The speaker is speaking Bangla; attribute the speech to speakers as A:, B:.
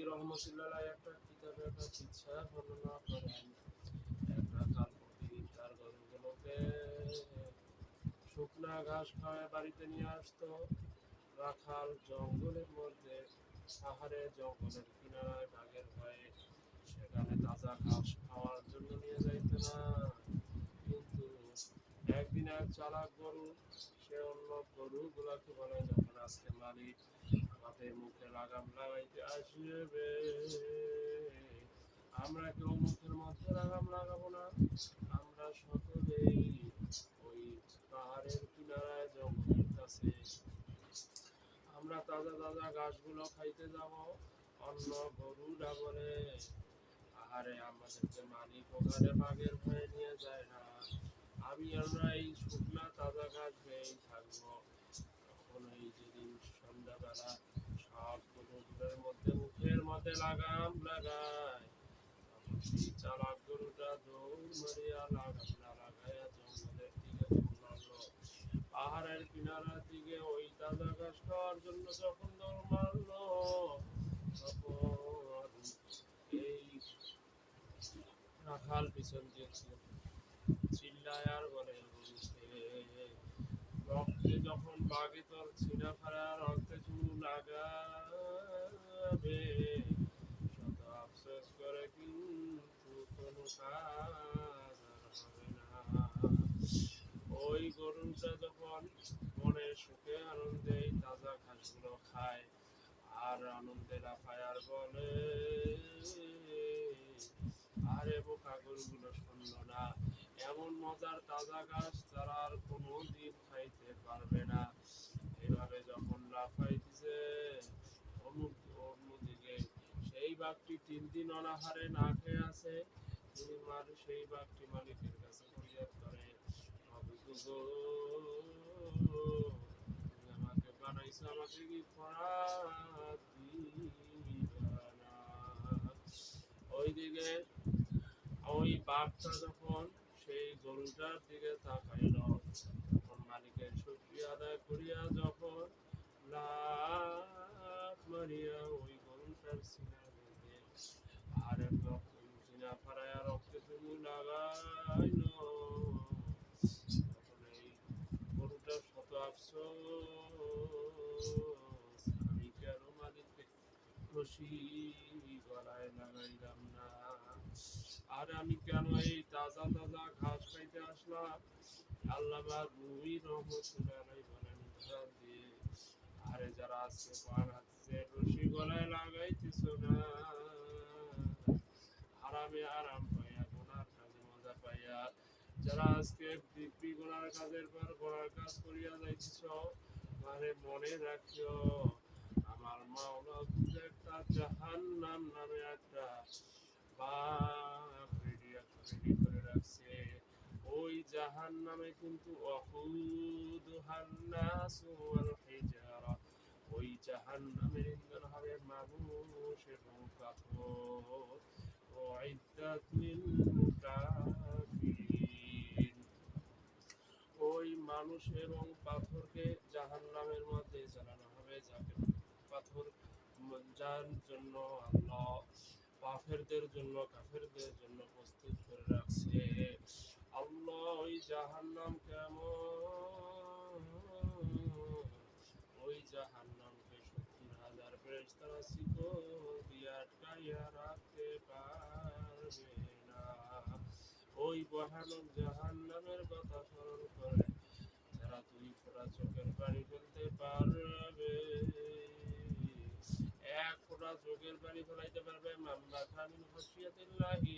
A: রহমতুল্লাহ একটা কিতাবে একটা কিচ্ছা বর্ণনা করেন। একটা কালপতি তার গরুগুলোকে শুকনা ঘাস খাওয়ায় বাড়িতে নিয়ে আসতো। রাখাল জঙ্গলের মধ্যে পাহাড়ে জঙ্গলের কিনারায় বাঘের ভয়ে সেখানে তাজা ঘাস খাওয়ার জন্য নিয়ে যাইত না। কিন্তু একদিন এক চালাক গরু সে অন্য গরুগুলাকে বলে, যখন আজকে মালিক আমাদের মুখে লাগাম লাগাইতে আসবে, আমরা কেউ মুখের মধ্যে লাগাম লাগাবো না। আমরা সকলেই ওই পাহাড়ের কিনারায় জঙ্গলের কাছে আমরা তাজা তাজা ঘাসগুলো খাইতে যাব। অন্য গরুরা বলে, আহারে আমাদেরকে মালিক ওখানে বাঘের ভয়ে নিয়ে যায় না, আমরা এই শুকনা তাজা ঘাস খেয়েই থাকবো। তখন এই যেদিন সন্ধ্যাবেলা সব গরুগুলোর মধ্যে মুখের মধ্যে লাগাম লাগায়, তখন সেই চালাক গরুটা দৌড় মারিয়া লাগাম না লাগাইয়া জঙ্গলের দিকে দৌড় মারলো। পাহাড়ের কিনারার দিকে ওই তাজা ঘাস খাওয়ার জন্য যখন দৌড় মারলো, তখন এই রাখাল পিছন দিয়ে চিল্লায় আর বলে, রক্তে যখন বাঘে তোর ছিনা ফাড়া রক্তে চুল লাগাবে, শত আফসোস করে কিন্তু কোনো কাজ আর হবে না। ওই গরুটা যখন মনে সুখে আনন্দে এই তাজা ঘাসগুলো খায় আর আনন্দে লাফায় আর বলে, আরে বোকা গরুগুলো শুনলো না, এমন মজার তাজা ঘাস তারা আর কোনো দিন খাইতে পারবে না। এভাবে যখন লাফাইতেছে, অন্যদিকে সেই বাঘটি 3 দিন অনাহারে না খেয়ে আছে। সেই বাঘটি মালিকের কাছে ফরিয়াদ করে, তুমি আমাকে বানাইছো, আমাকে কি খরাপ দিবা না? ওইদিকে ওই বাঘটা যখন সেই গরুটার দিকে তাকাইল, তখন মালিকের শুকরিয়া আদায় করিয়া যখন লাফ মারিয়া ওই গরুটার সিনার মধ্যে আর সিনা ফাড়াইয়া রক্তে চুমু লাগাইল, তখন এই গরুটার শত আফসোস, আমি কেন মালিককে রশি গলায় লাগাইলাম না, আর আমি কেন এই তাজা তাজা ঘাস খাইতে আসলাম। আল্লামা রুমি রহমতুল্লাহ বলেন দিয়ে, আরে যারা আজকে পান হাতে রশি গলায় লাগাইতেছ না, আরামে আরাম পাইয়া গোনার কাজে মজা পাইয়া যারা আজকে দিব্যি গোনার কাজের পর গোনার কাজ করিয়া যাইতেছ, মানে মনে রাখিও আমার মাওলা কিন্তু একটা জাহান্নাম নামে একটা বাঘ রেডি করে রাখছে। ওই জাহান্নামে কিন্তু ওই জাহান্নামের ইন্ধন হবে মানুষ এবং পাথর। ওই মানুষ এবং পাথরকে জাহান্নামের মধ্যে জ্বালানো হবে, যাকে পাথর যার জন্য আল্লাহ কাফেরদের জন্য প্রস্তুত করে রাখছে। আল্লাহ ওই জাহান্নাম কেমন, ওই জাহান্নামকে 70,000 ফেরেশতারা শিকল দিয়ে আটকাইয়া রাখতে পারবে না। ওই ভয়ানক জাহান্নামের কথা স্মরণ করে যারা 2 ফোঁটা চোখের পানি ফেলতে পারবে, 1 ফোঁটা চোখের পানি ফেলাইতে পারবে, মামলা খামিন খসিয়াতিল্লাহি